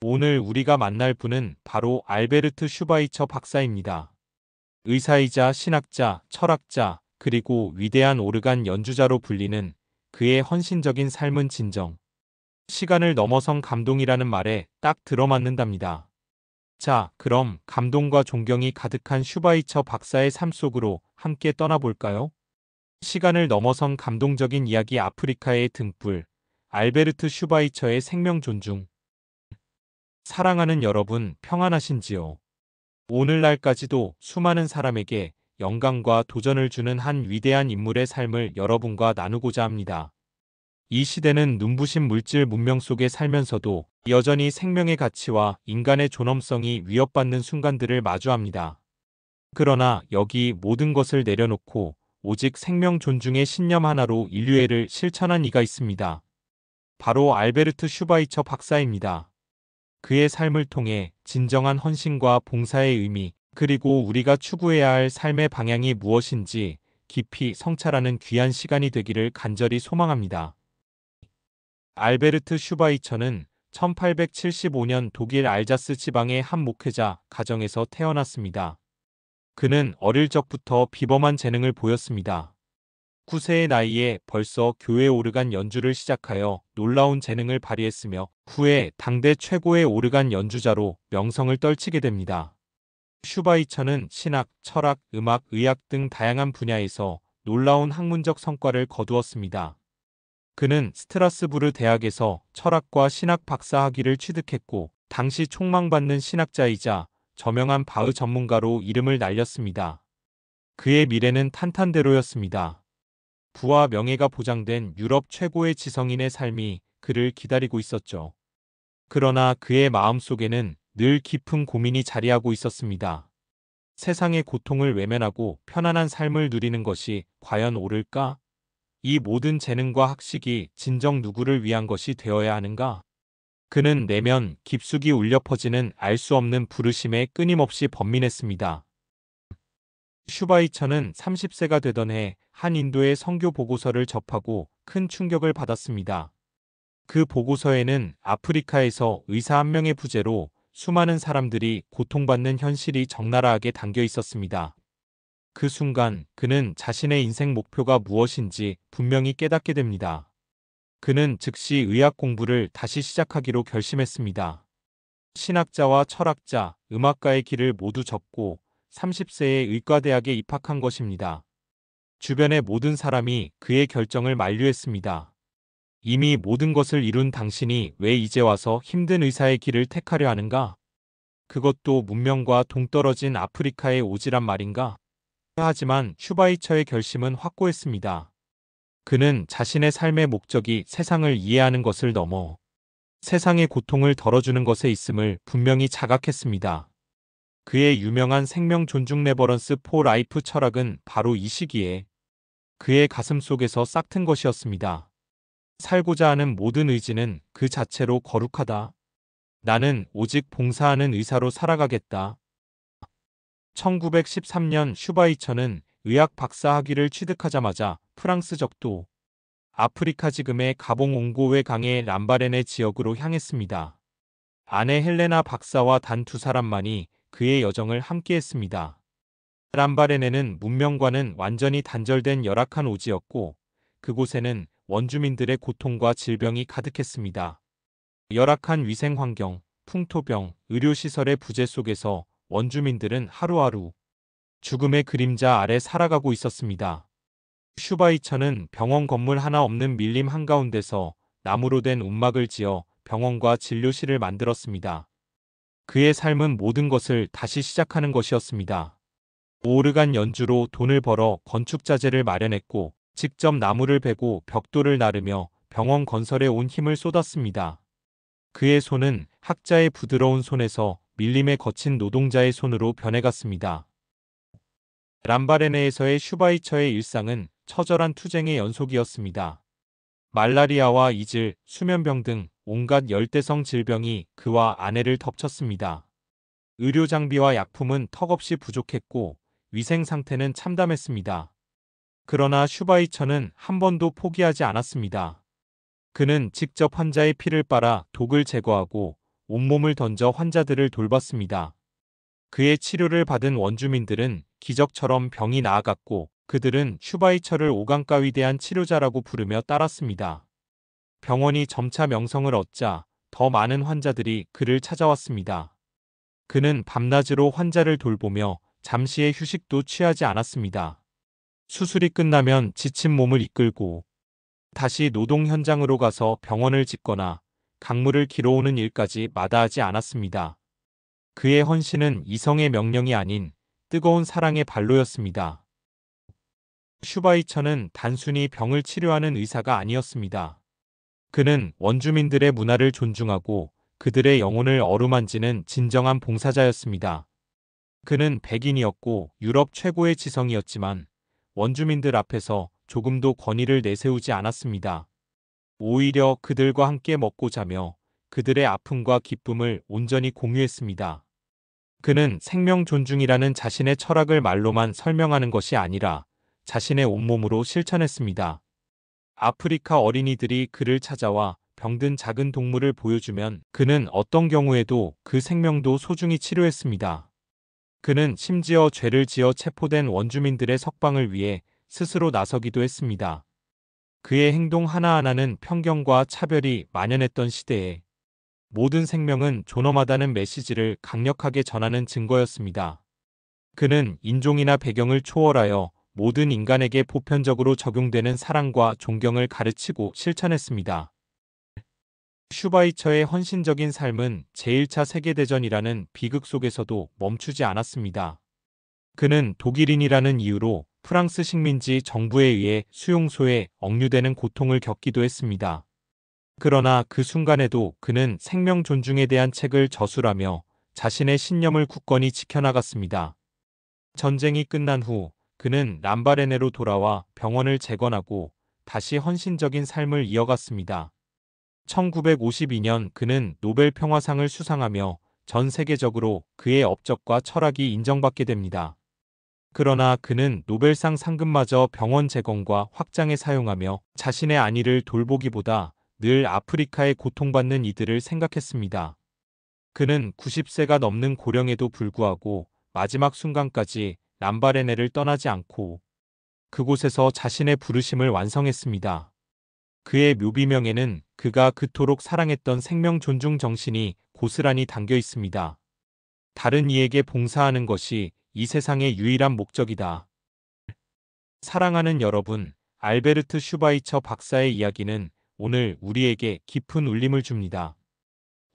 오늘 우리가 만날 분은 바로 알베르트 슈바이처 박사입니다. 의사이자 신학자, 철학자, 그리고 위대한 오르간 연주자로 불리는 그의 헌신적인 삶은 진정, 시간을 넘어선 감동이라는 말에 딱 들어맞는답니다. 자, 그럼 감동과 존경이 가득한 슈바이처 박사의 삶 속으로 함께 떠나볼까요? 시간을 넘어선 감동적인 이야기 아프리카의 등불, 알베르트 슈바이처의 생명 존중. 사랑하는 여러분, 평안하신지요? 오늘날까지도 수많은 사람에게 영감과 도전을 주는 한 위대한 인물의 삶을 여러분과 나누고자 합니다. 이 시대는 눈부신 물질 문명 속에 살면서도 여전히 생명의 가치와 인간의 존엄성이 위협받는 순간들을 마주합니다. 그러나 여기 모든 것을 내려놓고 오직 생명 존중의 신념 하나로 인류애를 실천한 이가 있습니다. 바로 알베르트 슈바이처 박사입니다. 그의 삶을 통해 진정한 헌신과 봉사의 의미, 그리고 우리가 추구해야 할 삶의 방향이 무엇인지 깊이 성찰하는 귀한 시간이 되기를 간절히 소망합니다. 알베르트 슈바이처는 1875년 독일 알자스 지방의 한 목회자 가정에서 태어났습니다. 그는 어릴 적부터 비범한 재능을 보였습니다. 9세의 나이에 벌써 교회 오르간 연주를 시작하여 놀라운 재능을 발휘했으며 후에 당대 최고의 오르간 연주자로 명성을 떨치게 됩니다. 슈바이처는 신학, 철학, 음악, 의학 등 다양한 분야에서 놀라운 학문적 성과를 거두었습니다. 그는 스트라스부르 대학에서 철학과 신학 박사 학위를 취득했고 당시 촉망받는 신학자이자 저명한 바흐 전문가로 이름을 날렸습니다. 그의 미래는 탄탄대로였습니다. 부와 명예가 보장된 유럽 최고의 지성인의 삶이 그를 기다리고 있었죠. 그러나 그의 마음속에는 늘 깊은 고민이 자리하고 있었습니다. 세상의 고통을 외면하고 편안한 삶을 누리는 것이 과연 옳을까? 이 모든 재능과 학식이 진정 누구를 위한 것이 되어야 하는가? 그는 내면 깊숙이 울려 퍼지는 알 수 없는 부르심에 끊임없이 번민했습니다. 슈바이처는 30세가 되던 해 한 인도의 선교 보고서를 접하고 큰 충격을 받았습니다. 그 보고서에는 아프리카에서 의사 한 명의 부재로 수많은 사람들이 고통받는 현실이 적나라하게 담겨 있었습니다. 그 순간 그는 자신의 인생 목표가 무엇인지 분명히 깨닫게 됩니다. 그는 즉시 의학 공부를 다시 시작하기로 결심했습니다. 신학자와 철학자, 음악가의 길을 모두 접고 30세에 의과대학에 입학한 것입니다. 주변의 모든 사람이 그의 결정을 만류했습니다. 이미 모든 것을 이룬 당신이 왜 이제 와서 힘든 의사의 길을 택하려 하는가? 그것도 문명과 동떨어진 아프리카에 오지란 말인가? 하지만 슈바이처의 결심은 확고했습니다. 그는 자신의 삶의 목적이 세상을 이해하는 것을 넘어 세상의 고통을 덜어주는 것에 있음을 분명히 자각했습니다. 그의 유명한 생명 존중 레버런스 포 라이프 철학은 바로 이 시기에 그의 가슴 속에서 싹튼 것이었습니다. 살고자 하는 모든 의지는 그 자체로 거룩하다. 나는 오직 봉사하는 의사로 살아가겠다. 1913년 슈바이처는 의학 박사 학위를 취득하자마자 프랑스 적도 아프리카 지금의 가봉 옹고웨 강의 람바레네 지역으로 향했습니다. 아내 헬레나 박사와 단 두 사람만이 그의 여정을 함께했습니다. 람바레네는 문명과는 완전히 단절된 열악한 오지였고 그곳에는 원주민들의 고통과 질병이 가득했습니다. 열악한 위생 환경, 풍토병, 의료시설의 부재 속에서 원주민들은 하루하루 죽음의 그림자 아래 살아가고 있었습니다. 슈바이처는 병원 건물 하나 없는 밀림 한가운데서 나무로 된 움막을 지어 병원과 진료실을 만들었습니다. 그의 삶은 모든 것을 다시 시작하는 것이었습니다. 오르간 연주로 돈을 벌어 건축자재를 마련했고 직접 나무를 베고 벽돌을 나르며 병원 건설에 온 힘을 쏟았습니다. 그의 손은 학자의 부드러운 손에서 밀림의 거친 노동자의 손으로 변해갔습니다. 람바레네에서의 슈바이처의 일상은 처절한 투쟁의 연속이었습니다. 말라리아와 이질, 수면병 등 온갖 열대성 질병이 그와 아내를 덮쳤습니다. 의료 장비와 약품은 턱없이 부족했고 위생 상태는 참담했습니다. 그러나 슈바이처는 한 번도 포기하지 않았습니다. 그는 직접 환자의 피를 빨아 독을 제거하고 온몸을 던져 환자들을 돌봤습니다. 그의 치료를 받은 원주민들은 기적처럼 병이 나아갔고 그들은 슈바이처를 오강가 위대한 치료자라고 부르며 따랐습니다. 병원이 점차 명성을 얻자 더 많은 환자들이 그를 찾아왔습니다. 그는 밤낮으로 환자를 돌보며 잠시의 휴식도 취하지 않았습니다. 수술이 끝나면 지친 몸을 이끌고 다시 노동 현장으로 가서 병원을 짓거나 강물을 길어오는 일까지 마다하지 않았습니다. 그의 헌신은 이성의 명령이 아닌 뜨거운 사랑의 발로였습니다. 슈바이처는 단순히 병을 치료하는 의사가 아니었습니다. 그는 원주민들의 문화를 존중하고 그들의 영혼을 어루만지는 진정한 봉사자였습니다. 그는 백인이었고 유럽 최고의 지성이었지만 원주민들 앞에서 조금도 권위를 내세우지 않았습니다. 오히려 그들과 함께 먹고 자며 그들의 아픔과 기쁨을 온전히 공유했습니다. 그는 생명 존중이라는 자신의 철학을 말로만 설명하는 것이 아니라 자신의 온몸으로 실천했습니다. 아프리카 어린이들이 그를 찾아와 병든 작은 동물을 보여주면 그는 어떤 경우에도 그 생명도 소중히 치료했습니다. 그는 심지어 죄를 지어 체포된 원주민들의 석방을 위해 스스로 나서기도 했습니다. 그의 행동 하나하나는 편견과 차별이 만연했던 시대에 모든 생명은 존엄하다는 메시지를 강력하게 전하는 증거였습니다. 그는 인종이나 배경을 초월하여 모든 인간에게 보편적으로 적용되는 사랑과 존경을 가르치고 실천했습니다. 슈바이처의 헌신적인 삶은 제1차 세계대전이라는 비극 속에서도 멈추지 않았습니다. 그는 독일인이라는 이유로 프랑스 식민지 정부에 의해 수용소에 억류되는 고통을 겪기도 했습니다. 그러나 그 순간에도 그는 생명 존중에 대한 책을 저술하며 자신의 신념을 굳건히 지켜나갔습니다. 전쟁이 끝난 후 그는 람바레네로 돌아와 병원을 재건하고 다시 헌신적인 삶을 이어갔습니다. 1952년 그는 노벨 평화상을 수상하며 전 세계적으로 그의 업적과 철학이 인정받게 됩니다. 그러나 그는 노벨상 상금마저 병원 재건과 확장에 사용하며 자신의 안위를 돌보기보다 늘 아프리카에 고통받는 이들을 생각했습니다. 그는 90세가 넘는 고령에도 불구하고 마지막 순간까지 람바레네를 떠나지 않고 그곳에서 자신의 부르심을 완성했습니다. 그의 묘비명에는 그가 그토록 사랑했던 생명 존중 정신이 고스란히 담겨 있습니다. 다른 이에게 봉사하는 것이 이 세상의 유일한 목적이다. 사랑하는 여러분, 알베르트 슈바이처 박사의 이야기는 오늘 우리에게 깊은 울림을 줍니다.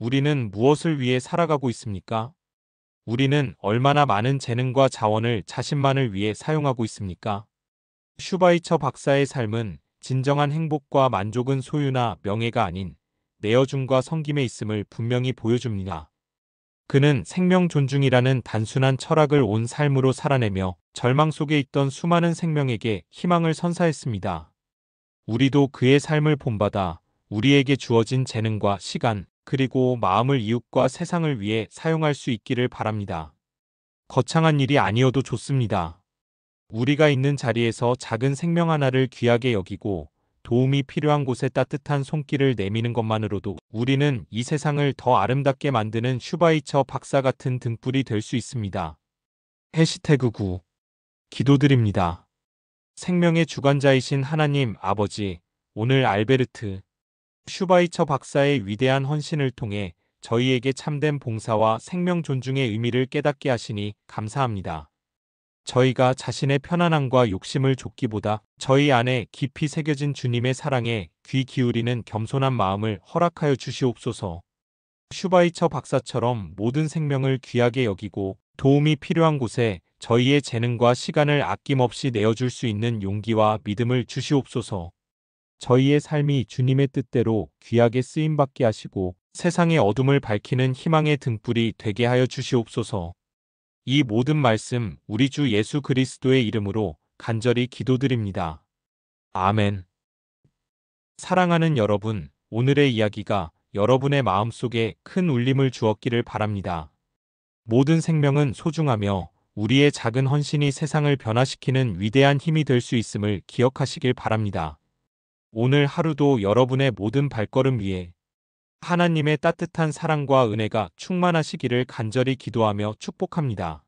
우리는 무엇을 위해 살아가고 있습니까? 우리는 얼마나 많은 재능과 자원을 자신만을 위해 사용하고 있습니까? 슈바이처 박사의 삶은 진정한 행복과 만족은 소유나 명예가 아닌 내어줌과 섬김에 있음을 분명히 보여줍니다. 그는 생명 존중이라는 단순한 철학을 온 삶으로 살아내며 절망 속에 있던 수많은 생명에게 희망을 선사했습니다. 우리도 그의 삶을 본받아 우리에게 주어진 재능과 시간, 그리고 마음을 이웃과 세상을 위해 사용할 수 있기를 바랍니다. 거창한 일이 아니어도 좋습니다. 우리가 있는 자리에서 작은 생명 하나를 귀하게 여기고 도움이 필요한 곳에 따뜻한 손길을 내미는 것만으로도 우리는 이 세상을 더 아름답게 만드는 슈바이처 박사 같은 등불이 될 수 있습니다. 해시태그 9. 기도드립니다. 생명의 주관자이신 하나님 아버지, 오늘 알베르트 슈바이처 박사의 위대한 헌신을 통해 저희에게 참된 봉사와 생명 존중의 의미를 깨닫게 하시니 감사합니다. 저희가 자신의 편안함과 욕심을 좇기보다 저희 안에 깊이 새겨진 주님의 사랑에 귀 기울이는 겸손한 마음을 허락하여 주시옵소서. 슈바이처 박사처럼 모든 생명을 귀하게 여기고 도움이 필요한 곳에 저희의 재능과 시간을 아낌없이 내어줄 수 있는 용기와 믿음을 주시옵소서. 저희의 삶이 주님의 뜻대로 귀하게 쓰임받게 하시고 세상의 어둠을 밝히는 희망의 등불이 되게 하여 주시옵소서. 이 모든 말씀 우리 주 예수 그리스도의 이름으로 간절히 기도드립니다. 아멘. 사랑하는 여러분, 오늘의 이야기가 여러분의 마음속에 큰 울림을 주었기를 바랍니다. 모든 생명은 소중하며 우리의 작은 헌신이 세상을 변화시키는 위대한 힘이 될 수 있음을 기억하시길 바랍니다. 오늘 하루도 여러분의 모든 발걸음 위에 하나님의 따뜻한 사랑과 은혜가 충만하시기를 간절히 기도하며 축복합니다.